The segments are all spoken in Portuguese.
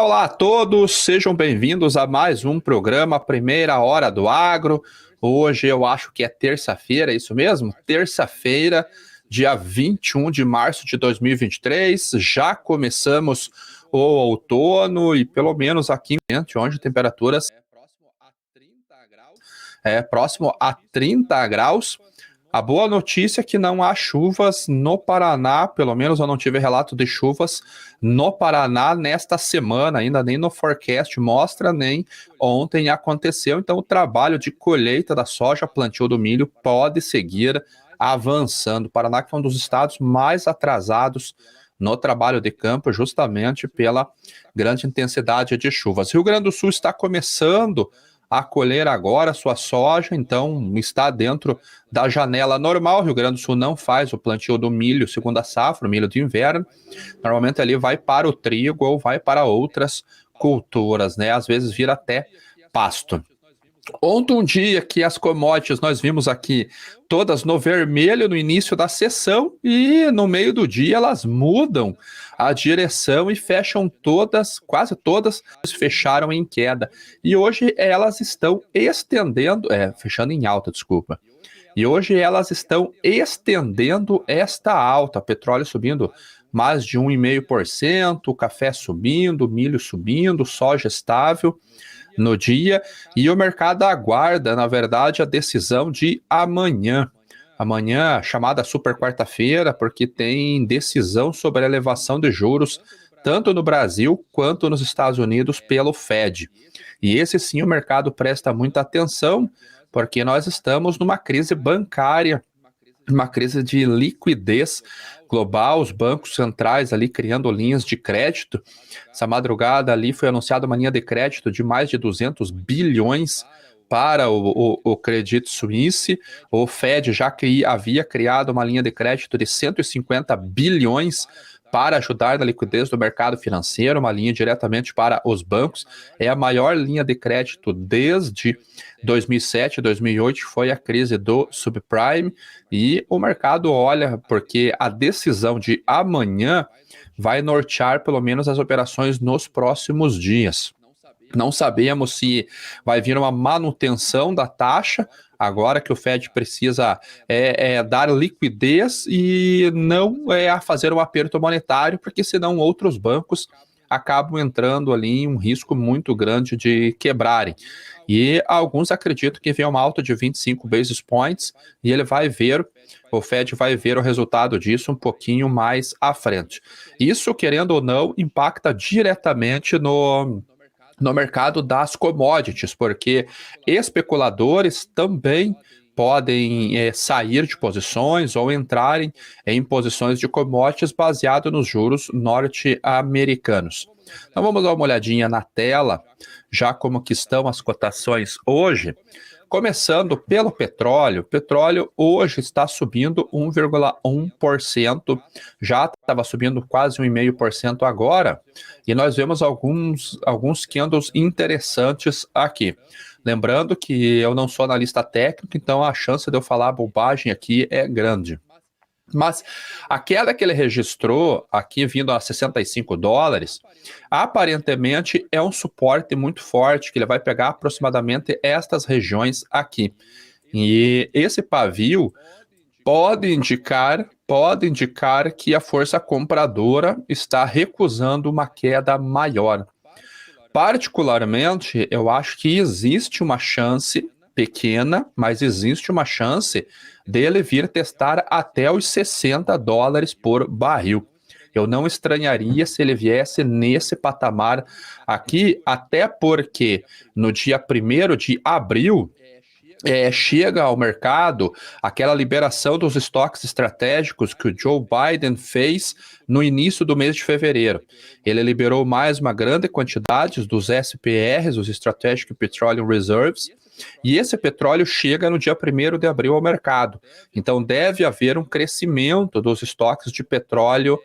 Olá, olá a todos, sejam bem-vindos a mais um programa Primeira Hora do Agro. Hoje eu acho que é terça-feira, é isso mesmo? Terça-feira, dia 21 de março de 2023. Já começamos o outono e pelo menos aqui em onde temperaturas próximo a 30 graus. A boa notícia é que não há chuvas no Paraná, pelo menos eu não tive relato de chuvas no Paraná nesta semana, ainda nem no forecast mostra, nem ontem aconteceu. Então o trabalho de colheita da soja, plantio do milho, pode seguir avançando. O Paraná que é um dos estados mais atrasados no trabalho de campo, justamente pela grande intensidade de chuvas. Rio Grande do Sul está começando a colher agora sua soja, então está dentro da janela normal. Rio Grande do Sul não faz o plantio do milho segunda safra, o milho de inverno. Normalmente ali vai para o trigo ou vai para outras culturas, né? Às vezes vira até pasto. Ontem um dia que as commodities nós vimos aqui todas no vermelho no início da sessão e no meio do dia elas mudam a direção e fecham todas, quase todas, fecharam em queda. E hoje elas estão estendendo, fechando em alta, desculpa. E hoje elas estão estendendo esta alta, petróleo subindo mais de 1,5%, café subindo, milho subindo, soja estável no dia, e o mercado aguarda, na verdade, a decisão de amanhã. Amanhã, chamada super quarta-feira, porque tem decisão sobre a elevação de juros, tanto no Brasil quanto nos Estados Unidos, pelo Fed. E esse sim o mercado presta muita atenção, porque nós estamos numa crise bancária, uma crise de liquidez global, os bancos centrais ali criando linhas de crédito. Essa madrugada ali foi anunciada uma linha de crédito de mais de 200 bilhões para o Credit Suisse. O Fed já havia criado uma linha de crédito de 150 bilhões para ajudar na liquidez do mercado financeiro, uma linha diretamente para os bancos. É a maior linha de crédito desde 2007, 2008, foi a crise do subprime, e o mercado olha porque a decisão de amanhã vai nortear pelo menos as operações nos próximos dias. Não sabemos se vai vir uma manutenção da taxa, agora que o Fed precisa dar liquidez e não fazer um aperto monetário, porque senão outros bancos acabam entrando ali em um risco muito grande de quebrarem. E alguns acreditam que vem uma alta de 25 basis points e o Fed vai ver o resultado disso um pouquinho mais à frente. Isso, querendo ou não, impacta diretamente no mercado das commodities, porque especuladores também podem sair de posições ou entrarem em posições de commodities baseado nos juros norte-americanos. Então vamos dar uma olhadinha na tela, já como que estão as cotações hoje. Começando pelo petróleo, o petróleo hoje está subindo 1,1%, já estava subindo quase 1,5% agora, e nós vemos alguns candles interessantes aqui. Lembrando que eu não sou analista técnico, então a chance de eu falar bobagem aqui é grande. Mas a queda que ele registrou aqui vindo a $65, aparentemente é um suporte muito forte, que ele vai pegar aproximadamente estas regiões aqui. E esse pavio pode indicar que a força compradora está recusando uma queda maior. Particularmente, eu acho que existe uma chance pequena, mas existe uma chance dele vir testar até os $60 por barril. Eu não estranharia se ele viesse nesse patamar aqui, até porque no dia 1º de abril, chega ao mercado aquela liberação dos estoques estratégicos que o Joe Biden fez no início do mês de fevereiro. Ele liberou mais uma grande quantidade dos SPRs, os Strategic Petroleum Reserves, e esse petróleo chega no dia 1º de abril ao mercado. Então deve haver um crescimento dos estoques de petróleo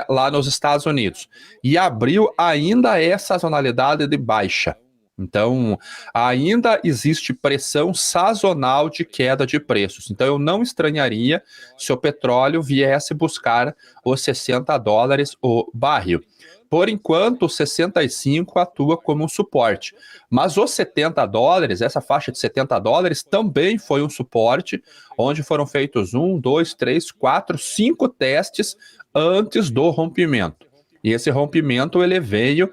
lá nos Estados Unidos. E abril ainda é sazonalidade de baixa. Então, ainda existe pressão sazonal de queda de preços. Então, eu não estranharia se o petróleo viesse buscar os $60 o barril. Por enquanto, os 65 atua como um suporte. Mas os $70, essa faixa de $70 também foi um suporte, onde foram feitos 1, 2, 3, 4, 5 testes antes do rompimento. E esse rompimento ele veio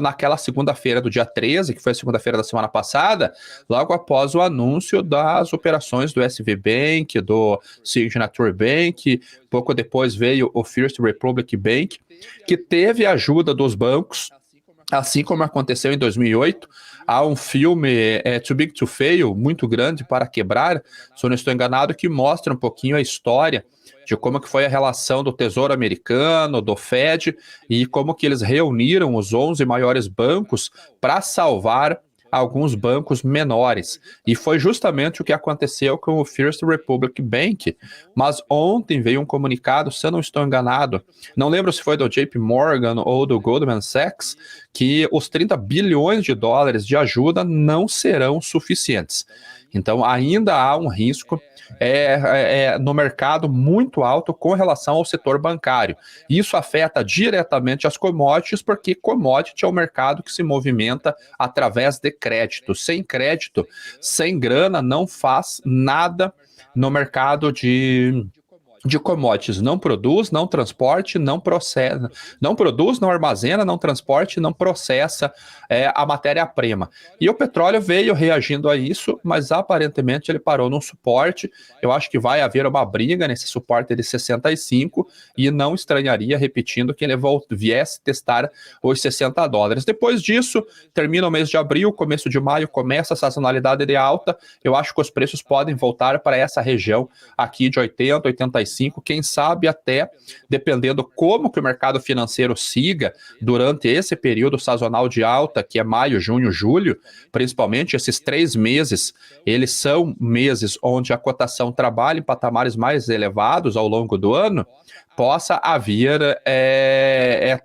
naquela segunda-feira do dia 13, que foi a segunda-feira da semana passada, logo após o anúncio das operações do SV Bank, do Signature Bank. Pouco depois veio o First Republic Bank, que teve a ajuda dos bancos, assim como aconteceu em 2008. Há um filme, Too Big to Fail, muito grande para quebrar, se eu não estou enganado, que mostra um pouquinho a história de como que foi a relação do Tesouro Americano, do Fed, e como que eles reuniram os 11 maiores bancos para salvar alguns bancos menores. E foi justamente o que aconteceu com o First Republic Bank. Mas ontem veio um comunicado, se eu não estou enganado, não lembro se foi do JP Morgan ou do Goldman Sachs, que os 30 bilhões de dólares de ajuda não serão suficientes. Então ainda há um risco no mercado muito alto com relação ao setor bancário. Isso afeta diretamente as commodities, porque commodity é um mercado que se movimenta através de crédito. Sem crédito, sem grana, não faz nada no mercado de commodities. Não produz, não transporte, não processa, não produz, não armazena, não transporte, não processa a matéria-prima. E o petróleo veio reagindo a isso, mas aparentemente ele parou num suporte. Eu acho que vai haver uma briga nesse suporte de 65 e não estranharia, repetindo, que ele viesse testar os $60. Depois disso, termina o mês de abril, começo de maio, começa a sazonalidade de alta. Eu acho que os preços podem voltar para essa região aqui de 80, 85, quem sabe até, dependendo como que o mercado financeiro siga durante esse período sazonal de alta, que é maio, junho, julho, principalmente esses 3 meses, eles são meses onde a cotação trabalha em patamares mais elevados ao longo do ano, possa haver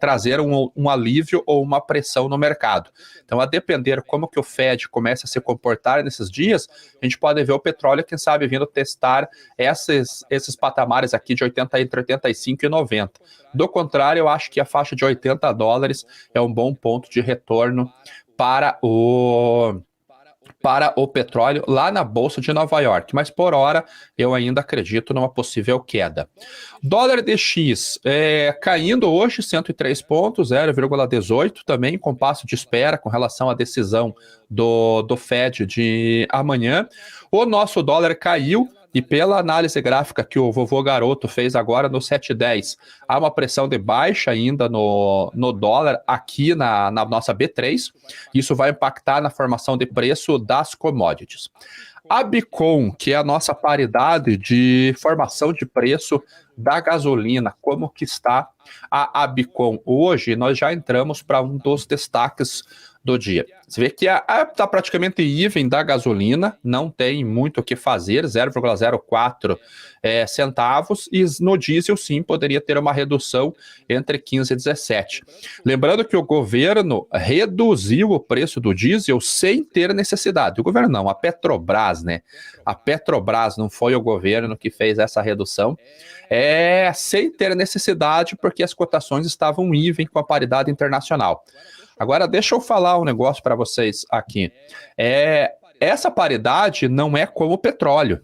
trazer um alívio ou uma pressão no mercado. Então, a depender como que o Fed começa a se comportar nesses dias, a gente pode ver o petróleo, quem sabe, vindo testar esses patamares aqui de 80, entre 85 e 90. Do contrário, eu acho que a faixa de $80 é um bom ponto de retorno para o petróleo lá na Bolsa de Nova York, mas por hora eu ainda acredito numa possível queda. Dólar DX caindo hoje 103 pontos, 0,18, também com passo de espera com relação à decisão do Fed de amanhã. O nosso dólar caiu, e pela análise gráfica que o vovô Garoto fez agora no 710, há uma pressão de baixa ainda no dólar aqui na nossa B3. Isso vai impactar na formação de preço das commodities. A Bicom, que é a nossa paridade de formação de preço da gasolina, como que está a Bicom hoje? Nós já entramos para um dos destaques do dia. Você vê que está praticamente even da gasolina, não tem muito o que fazer, 0,04 centavos, e no diesel sim poderia ter uma redução entre 15 e 17. Lembrando que o governo reduziu o preço do diesel sem ter necessidade. O governo não, a Petrobras, né? A Petrobras, não foi o governo que fez essa redução, sem ter necessidade, porque as cotações estavam even com a paridade internacional. Agora, deixa eu falar um negócio para vocês aqui. Essa paridade não é como o petróleo.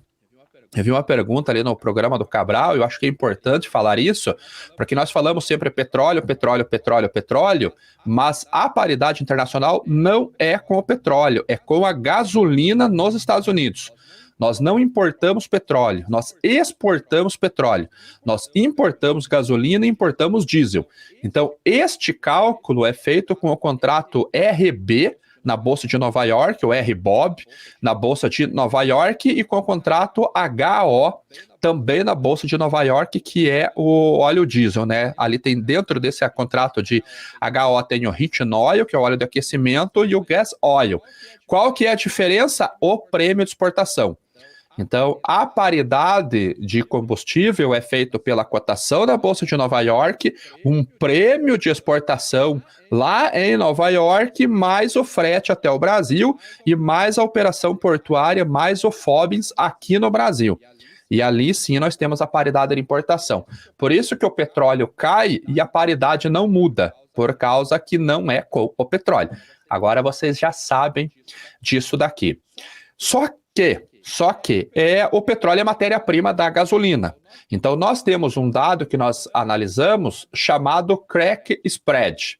Eu vi uma pergunta ali no programa do Cabral, eu acho que é importante falar isso, porque nós falamos sempre petróleo, petróleo, petróleo, petróleo, mas a paridade internacional não é com o petróleo, é com a gasolina nos Estados Unidos. Nós não importamos petróleo, nós exportamos petróleo. Nós importamos gasolina e importamos diesel. Então, este cálculo é feito com o contrato RB na Bolsa de Nova York, o RBOB, na Bolsa de Nova York, e com o contrato HO, também na Bolsa de Nova York, que é o óleo diesel, né? Ali tem, dentro desse contrato de HO, tem o heating oil, que é o óleo de aquecimento, e o gas oil. Qual que é a diferença? O prêmio de exportação. Então, a paridade de combustível é feita pela cotação da Bolsa de Nova York, um prêmio de exportação lá em Nova York, mais o frete até o Brasil e mais a operação portuária, mais o FOBINS aqui no Brasil. E ali sim nós temos a paridade de importação. Por isso que o petróleo cai e a paridade não muda, por causa que não é com o petróleo. Agora vocês já sabem disso daqui. Só que o petróleo é matéria-prima da gasolina. Então nós temos um dado que nós analisamos chamado crack spread.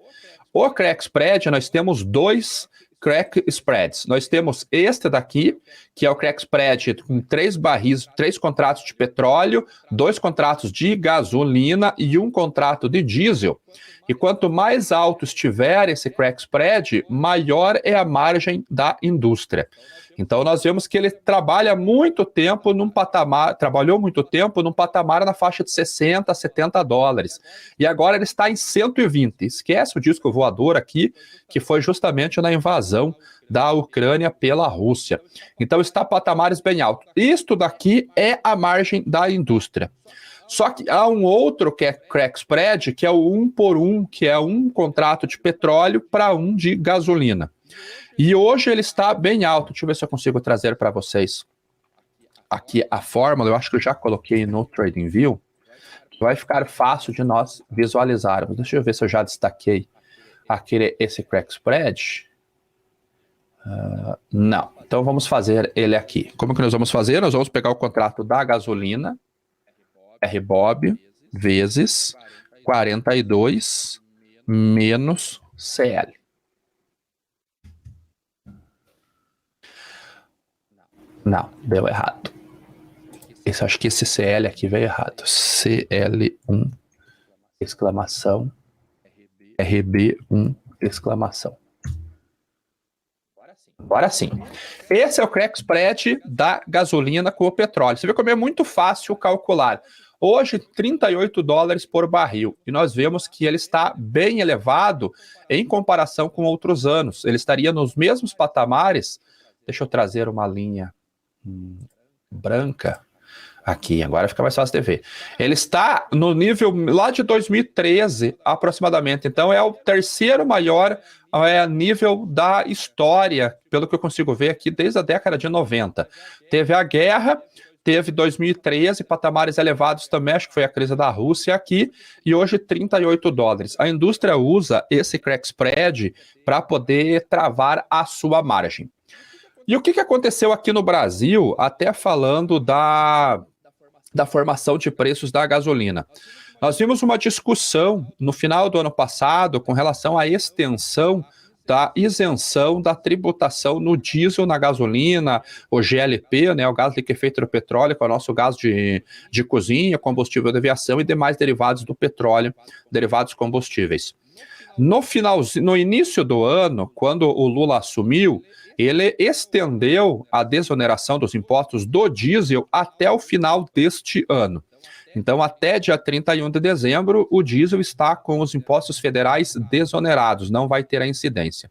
O crack spread, nós temos dois crack spreads. Nós temos este daqui, que é o crack spread com 3 barris, 3 contratos de petróleo, 2 contratos de gasolina e 1 contrato de diesel. E quanto mais alto estiver esse crack spread, maior é a margem da indústria. Então nós vemos que ele trabalhou muito tempo num patamar na faixa de 60 a 70 dólares. E agora ele está em 120. Esquece o disco voador aqui, que foi justamente na invasão da Ucrânia pela Rússia. Então está patamares bem altos. Isto daqui é a margem da indústria. Só que há um outro que é crack spread, que é o 1 por 1, que é um contrato de petróleo para um de gasolina. E hoje ele está bem alto. Deixa eu ver se eu consigo trazer para vocês aqui a fórmula. Eu acho que eu já coloquei no TradingView. Vai ficar fácil de nós visualizarmos. Deixa eu ver se eu já destaquei aqui esse crack spread. Não. Então vamos fazer ele aqui. Como que nós vamos fazer? Nós vamos pegar o contrato da gasolina, RBOB, vezes 42 menos CL. Não, deu errado. Acho que esse CL aqui veio errado. CL1, exclamação, RB1, exclamação. Agora sim. Esse é o crack spread da gasolina com o petróleo. Você vê como é muito fácil calcular. Hoje, 38 dólares por barril. E nós vemos que ele está bem elevado em comparação com outros anos. Ele estaria nos mesmos patamares. Deixa eu trazer uma linha branca aqui, agora fica mais fácil de ver. Ele está no nível lá de 2013 aproximadamente, então é o terceiro maior nível da história, pelo que eu consigo ver aqui, desde a década de 90. Teve a guerra, teve 2013, patamares elevados também, acho que foi a crise da Rússia aqui, e hoje 38 dólares. A indústria usa esse crack spread para poder travar a sua margem. E o que aconteceu aqui no Brasil, até falando da formação de preços da gasolina? Nós vimos uma discussão no final do ano passado com relação à extensão da isenção da tributação no diesel, na gasolina, o GLP, né, o gás liquefeito do petróleo, que é o nosso gás de cozinha, combustível de aviação e demais derivados do petróleo, derivados combustíveis. No início do ano, quando o Lula assumiu, ele estendeu a desoneração dos impostos do diesel até o final deste ano. Então, até dia 31 de dezembro, o diesel está com os impostos federais desonerados, não vai ter a incidência.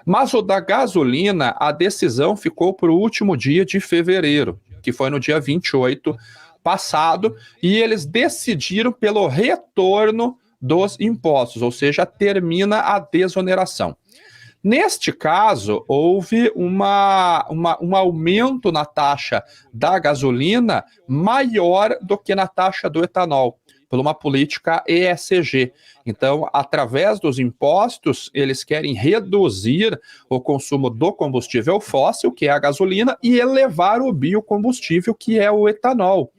Mas o da gasolina, a decisão ficou para o último dia de fevereiro, que foi no dia 28 passado, e eles decidiram pelo retorno dos impostos, ou seja, termina a desoneração. Neste caso, houve um aumento na taxa da gasolina maior do que na taxa do etanol, por uma política ESG. Então, através dos impostos, eles querem reduzir o consumo do combustível fóssil, que é a gasolina, e elevar o biocombustível, que é o etanol.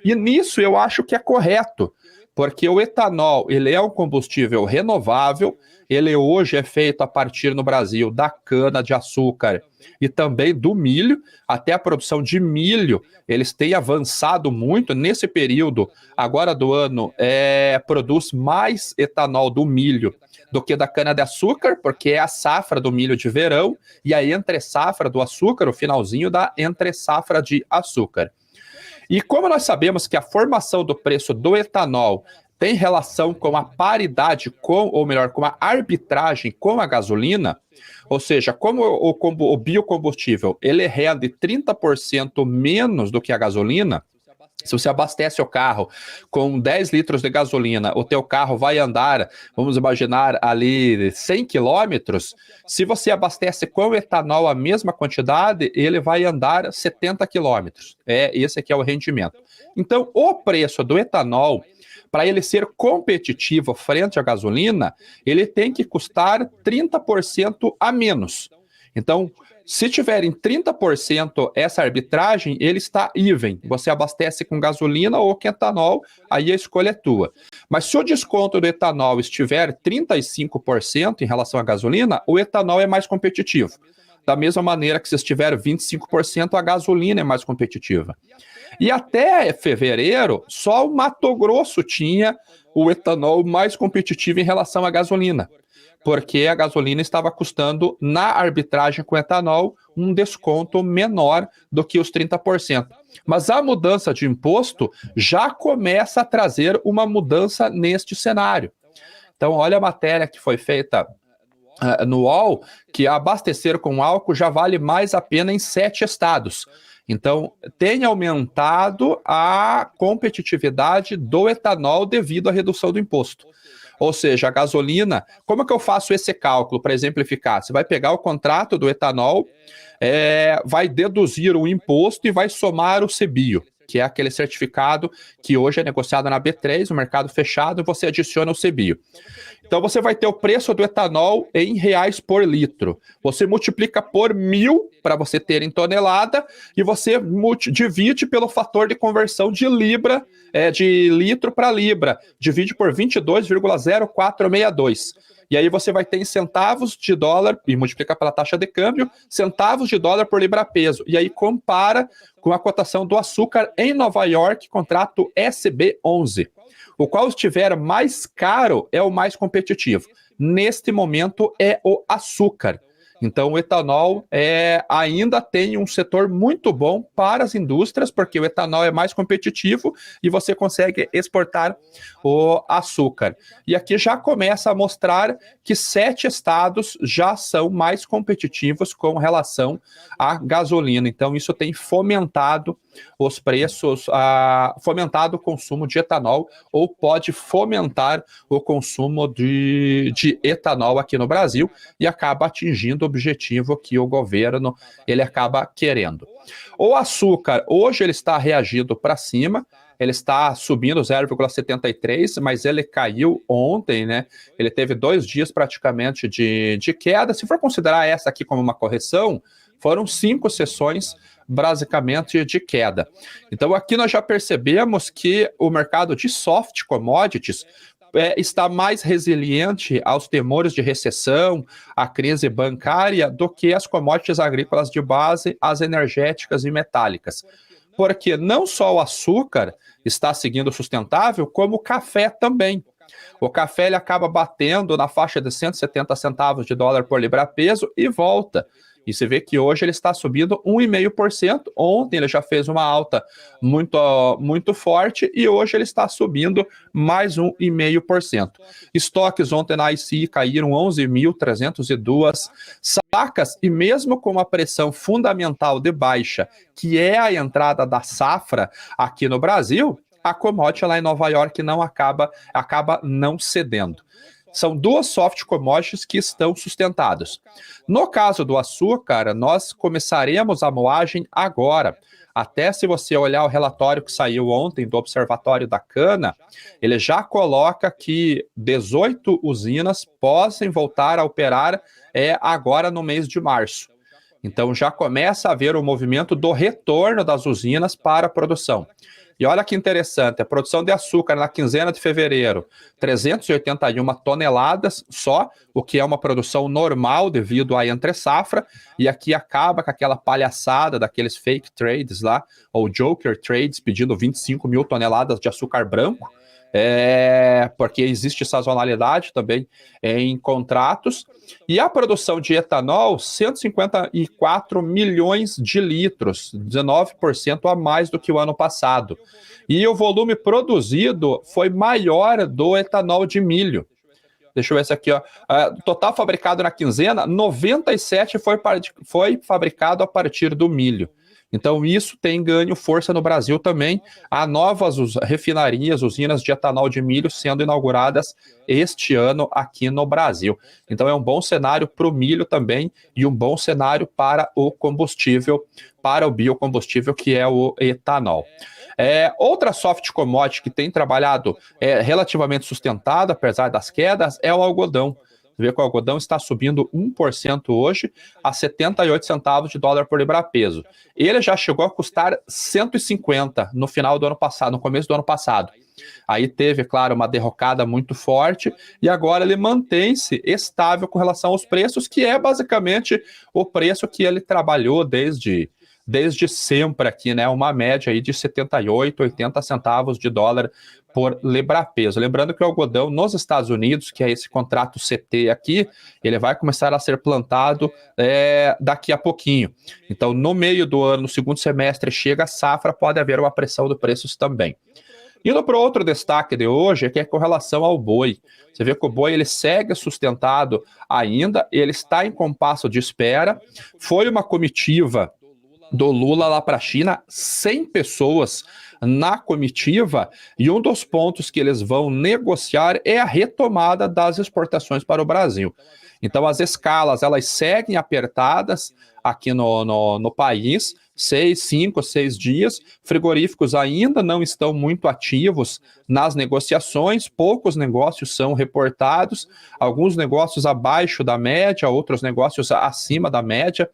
E nisso eu acho que é correto, porque o etanol, ele é um combustível renovável, ele hoje é feito a partir no Brasil da cana-de-açúcar e também do milho. Até a produção de milho, eles têm avançado muito nesse período, agora do ano, produz mais etanol do milho do que da cana-de-açúcar, porque é a safra do milho de verão e a entre-safra do açúcar, o finalzinho da entre-safra de açúcar. E como nós sabemos que a formação do preço do etanol tem relação com a paridade com a arbitragem com a gasolina, Ou seja, como o biocombustível ele rende 30% menos do que a gasolina, se você abastece o carro com 10 litros de gasolina, o teu carro vai andar, vamos imaginar, ali 100 quilômetros. Se você abastece com etanol a mesma quantidade, ele vai andar 70 quilômetros. Esse aqui é o rendimento. Então, o preço do etanol, para ele ser competitivo frente à gasolina, ele tem que custar 30% a menos. Então, se tiverem 30% essa arbitragem, ele está even. Você abastece com gasolina ou com etanol, aí a escolha é tua. Mas se o desconto do etanol estiver 35% em relação à gasolina, o etanol é mais competitivo. Da mesma maneira que se estiver 25%, a gasolina é mais competitiva. E até fevereiro, só o Mato Grosso tinha o etanol mais competitivo em relação à gasolina, porque a gasolina estava custando, na arbitragem com etanol, um desconto menor do que os 30%. Mas a mudança de imposto já começa a trazer uma mudança neste cenário. Então, olha a matéria que foi feita no UOL, que abastecer com álcool já vale mais a pena em 7 estados. Então, tem aumentado a competitividade do etanol devido à redução do imposto. Ou seja, a gasolina, como é que eu faço esse cálculo para exemplificar? Você vai pegar o contrato do etanol, vai deduzir o imposto e vai somar o CBIO, que é aquele certificado que hoje é negociado na B3, no mercado fechado, e você adiciona o CBIO. Então você vai ter o preço do etanol em reais por litro. Você multiplica por 1.000 para você ter em tonelada e você divide pelo fator de conversão de libra, de litro para libra. Divide por 22,0462. E aí você vai ter em centavos de dólar e multiplica pela taxa de câmbio, centavos de dólar por libra-peso. E aí compara com a cotação do açúcar em Nova York, contrato SB11. O qual estiver mais caro é o mais competitivo. Neste momento é o açúcar. Então o etanol ainda tem um setor muito bom para as indústrias, porque o etanol é mais competitivo e você consegue exportar o açúcar. E aqui já começa a mostrar que 7 estados já são mais competitivos com relação à gasolina. Então isso tem fomentado os preços, fomentado o consumo de etanol, ou pode fomentar o consumo de etanol aqui no Brasil e acaba atingindo o objetivo que o governo ele acaba querendo. O açúcar, hoje ele está reagindo para cima, ele está subindo 0,73, mas ele caiu ontem, né? Ele teve 2 dias praticamente de queda. Se for considerar essa aqui como uma correção, foram 5 sessões basicamente de queda. Então aqui nós já percebemos que o mercado de soft commodities está mais resiliente aos temores de recessão, à crise bancária, do que as commodities agrícolas de base, as energéticas e metálicas. Porque não só o açúcar está seguindo sustentável, como o café também. O café ele acaba batendo na faixa de 170 centavos de dólar por libra-peso e volta. E você vê que hoje ele está subindo 1,5%. Ontem ele já fez uma alta muito forte e hoje ele está subindo mais 1,5%. Estoques ontem na ICI caíram 11.302 sacas e mesmo com a pressão fundamental de baixa, que é a entrada da safra aqui no Brasil, a commodity lá em Nova York não acaba não cedendo. São 2 soft commodities que estão sustentadas. No caso do açúcar, nós começaremos a moagem agora. Até se você olhar o relatório que saiu ontem do Observatório da Cana, ele já coloca que 18 usinas possam voltar a operar agora no mês de março. Então já começa a haver o movimento do retorno das usinas para a produção. E olha que interessante, a produção de açúcar na quinzena de fevereiro, 381 toneladas só, o que é uma produção normal devido à entre-safra, e aqui acaba com aquela palhaçada daqueles fake trades lá, ou joker trades, pedindo 25 mil toneladas de açúcar branco, porque existe sazonalidade também em contratos. E a produção de etanol, 154 milhões de litros, 19% a mais do que o ano passado. E o volume produzido foi maior do etanol de milho. Deixa eu ver esse aqui, ó. Total fabricado na quinzena, 97 foi fabricado a partir do milho. Então, isso tem ganho força no Brasil também. Há novas refinarias, usinas de etanol de milho sendo inauguradas este ano aqui no Brasil. Então, é um bom cenário para o milho também e um bom cenário para o combustível, para o biocombustível, que é o etanol. Outra soft commodity que tem trabalhado relativamente sustentado, apesar das quedas, é o algodão. Você vê que o algodão está subindo 1% hoje a 78 centavos de dólar por libra-peso. Ele já chegou a custar 150 no final do ano passado, no começo do ano passado. Aí teve, claro, uma derrocada muito forte e agora ele mantém-se estável com relação aos preços, que é basicamente o preço que ele trabalhou desde sempre aqui, né? Uma média aí de 78, 80 centavos de dólar por libra-peso. Lembrando que o algodão nos Estados Unidos, que é esse contrato CT aqui, ele vai começar a ser plantado daqui a pouquinho. Então, no meio do ano, no segundo semestre, chega a safra, pode haver uma pressão de preços também. Indo para outro destaque de hoje, que é com relação ao boi. Você vê que o boi ele segue sustentado ainda, ele está em compasso de espera. Foi uma comitiva do Lula lá para a China, 100 pessoas na comitiva, e um dos pontos que eles vão negociar é a retomada das exportações para o Brasil. Então, as escalas, elas seguem apertadas aqui no país, 5, 6 dias. Frigoríficos ainda não estão muito ativos nas negociações, poucos negócios são reportados, alguns negócios abaixo da média, outros negócios acima da média.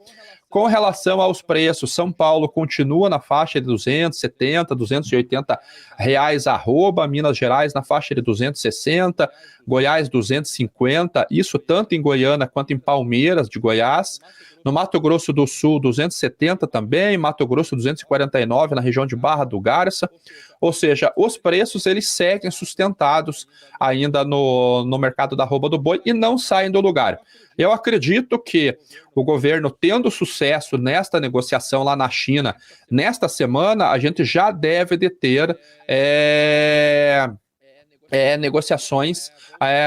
Com relação aos preços, São Paulo continua na faixa de 270, 280 reais arroba, Minas Gerais na faixa de 260, Goiás 250, isso tanto em Goiânia quanto em Palmeiras de Goiás. No Mato Grosso do Sul, 270 também, Mato Grosso 249 na região de Barra do Garça. Ou seja, os preços eles seguem sustentados ainda no mercado da arroba do boi e não saem do lugar. Eu acredito que o governo, tendo sucesso nesta negociação lá na China, nesta semana, a gente já deve de ter negociações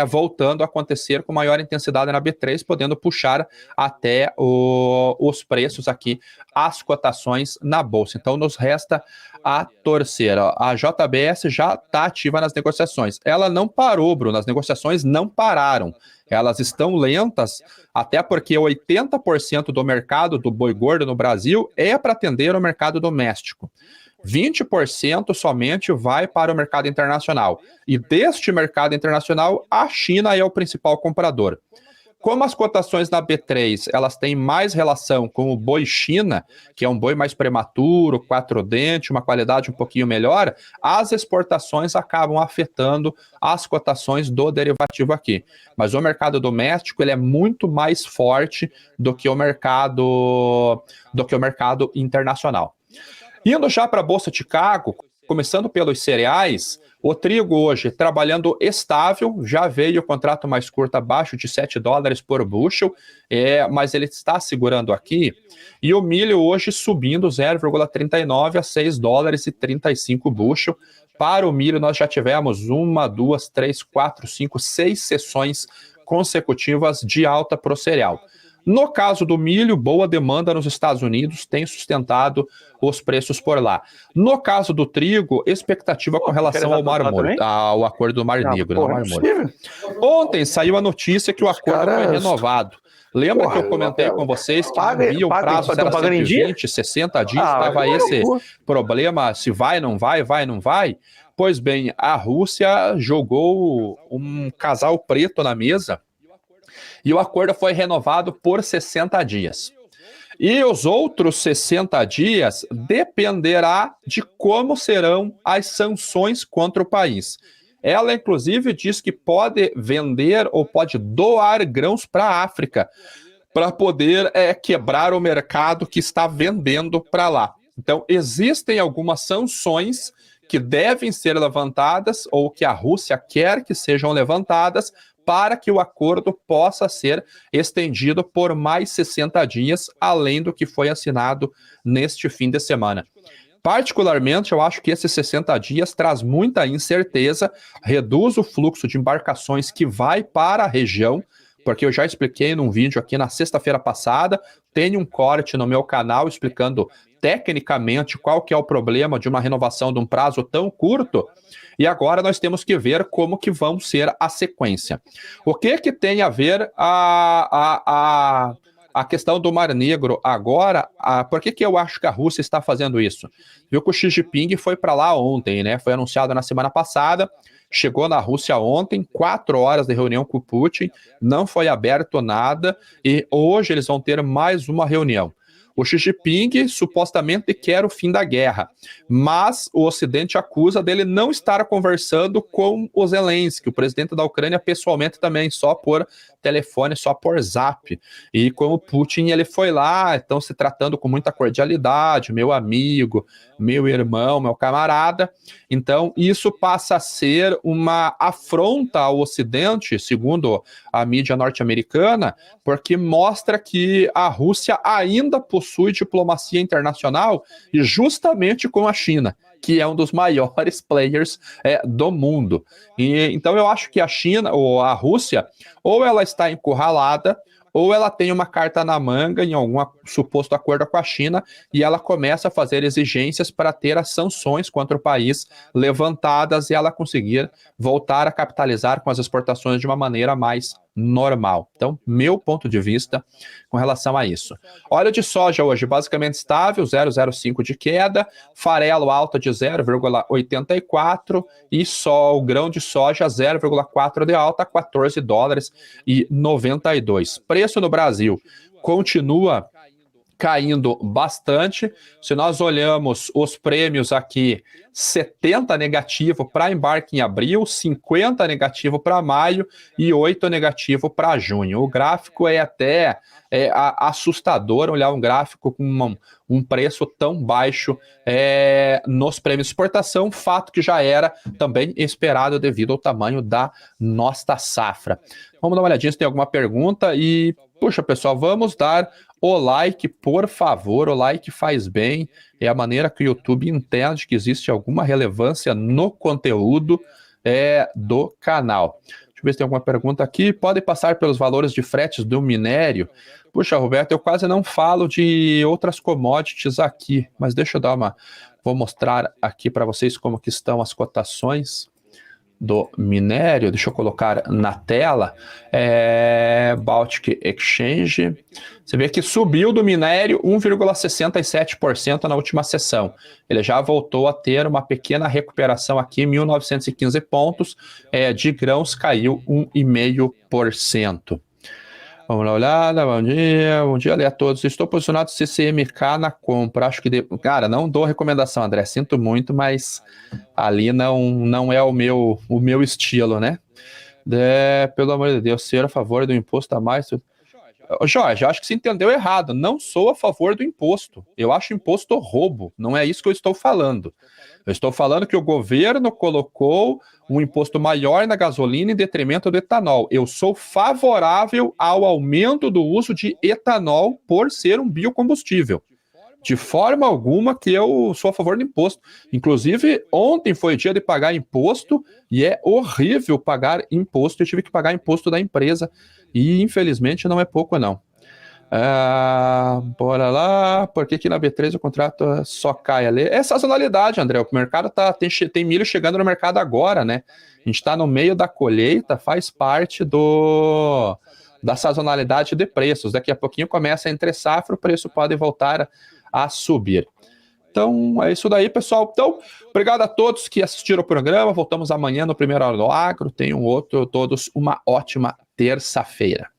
voltando a acontecer com maior intensidade na B3, podendo puxar até os preços aqui, as cotações na Bolsa. Então, nos resta a torcer. A JBS já está ativa nas negociações. Ela não parou, Bruno, as negociações não pararam. Elas estão lentas, até porque 80% do mercado do boi gordo no Brasil é para atender o mercado doméstico. 20% somente vai para o mercado internacional. E deste mercado internacional, a China é o principal comprador. Como as cotações na B3 elas têm mais relação com o boi China, que é um boi mais prematuro, 4 dentes, uma qualidade um pouquinho melhor, as exportações acabam afetando as cotações do derivativo aqui. Mas o mercado doméstico ele é muito mais forte do que o mercado internacional. Indo já para a Bolsa de Chicago, começando pelos cereais, o trigo hoje trabalhando estável, já veio o contrato mais curto abaixo de 7 dólares por bushel, mas ele está segurando aqui, e o milho hoje subindo 0,39 a 6 dólares e 35 bushel. Para o milho nós já tivemos 1, 2, 3, 4, 5, 6 sessões consecutivas de alta pro cereal. No caso do milho, boa demanda nos Estados Unidos tem sustentado os preços por lá. No caso do trigo, expectativa com relação ao acordo do Mar Negro. Ontem saiu a notícia que o acordo foi renovado. Lembra que eu comentei com vocês que havia o prazo era 120, 60 dias, estava esse problema, se vai, não vai? Pois bem, a Rússia jogou um casal preto na mesa, e o acordo foi renovado por 60 dias. E os outros 60 dias dependerá de como serão as sanções contra o país. Ela, inclusive, diz que pode vender ou pode doar grãos para a África para poder quebrar o mercado que está vendendo para lá. Então, existem algumas sanções que devem ser levantadas ou que a Rússia quer que sejam levantadas para que o acordo possa ser estendido por mais 60 dias, além do que foi assinado neste fim de semana. Particularmente, eu acho que esses 60 dias traz muita incerteza, reduz o fluxo de embarcações que vai para a região, porque eu já expliquei num vídeo aqui na sexta-feira passada, tem um corte no meu canal explicando tecnicamente qual que é o problema de uma renovação de um prazo tão curto, e agora nós temos que ver como que vão ser a sequência. O que que tem a ver a questão do Mar Negro agora? Por que que eu acho que a Rússia está fazendo isso? Viu que o Xi Jinping foi para lá ontem, né? Foi anunciado na semana passada, chegou na Rússia ontem, 4 horas de reunião com o Putin, não foi aberto nada, e hoje eles vão ter mais uma reunião. O Xi Jinping supostamente quer o fim da guerra, mas o Ocidente acusa dele não estar conversando com o Zelensky, o presidente da Ucrânia, pessoalmente também, só por telefone, só por zap. E com o Putin, ele foi lá, estão se tratando com muita cordialidade, meu amigo, meu irmão, meu camarada. Então, isso passa a ser uma afronta ao Ocidente, segundo a mídia norte-americana, porque mostra que a Rússia ainda possui diplomacia internacional e justamente com a China, que é um dos maiores players do mundo. E, então eu acho que a China ou a Rússia, ou ela está encurralada, ou ela tem uma carta na manga em algum suposto acordo com a China e ela começa a fazer exigências para ter as sanções contra o país levantadas e ela conseguir voltar a capitalizar com as exportações de uma maneira mais normal. Então, meu ponto de vista com relação a isso. Óleo de soja hoje basicamente estável, 0,05 de queda, farelo alta de 0,84 e só o grão de soja 0,4 de alta, 14 dólares e 92. Preço no Brasil continua caindo bastante. Se nós olhamos os prêmios aqui, 70 negativo para embarque em abril, 50 negativo para maio e 8 negativo para junho. O gráfico é até assustador olhar um gráfico com um preço tão baixo nos prêmios de exportação, fato que já era também esperado devido ao tamanho da nossa safra. Vamos dar uma olhadinha se tem alguma pergunta e, puxa pessoal, vamos dar o like, por favor, o like faz bem, é a maneira que o YouTube entende que existe alguma relevância no conteúdo do canal. Deixa eu ver se tem alguma pergunta aqui. Pode passar pelos valores de fretes do minério? Puxa, Roberto, eu quase não falo de outras commodities aqui, mas deixa eu dar uma... Vou mostrar aqui para vocês como que estão as cotações do minério. Deixa eu colocar na tela. Baltic Exchange. Você vê que subiu do minério 1,67% na última sessão. Ele já voltou a ter uma pequena recuperação aqui, 1.915 pontos. De grãos caiu 1,5%. Vamos dar uma olhada, bom dia a todos. Estou posicionado CCMK na compra. Acho que, cara, não dou recomendação, André. Sinto muito, mas ali não é o meu estilo, né? Pelo amor de Deus, ser a favor do imposto a mais. Jorge, acho que você entendeu errado. Não sou a favor do imposto. Eu acho imposto roubo. Não é isso que eu estou falando. Eu estou falando que o governo colocou um imposto maior na gasolina em detrimento do etanol. Eu sou favorável ao aumento do uso de etanol por ser um biocombustível. De forma alguma que eu sou a favor do imposto. Inclusive, ontem foi dia de pagar imposto e é horrível pagar imposto. Eu tive que pagar imposto da empresa e, infelizmente, não é pouco, não. Bora lá. Por que na B3 o contrato só cai ali? É sazonalidade, André. O mercado tem milho chegando no mercado agora, né? A gente está no meio da colheita, faz parte da sazonalidade de preços. Daqui a pouquinho começa a entre safra, o preço pode voltar a subir. Então, é isso daí, pessoal. Então, obrigado a todos que assistiram o programa. Voltamos amanhã no Primeira Hora do Agro. Tenham todos uma ótima terça-feira.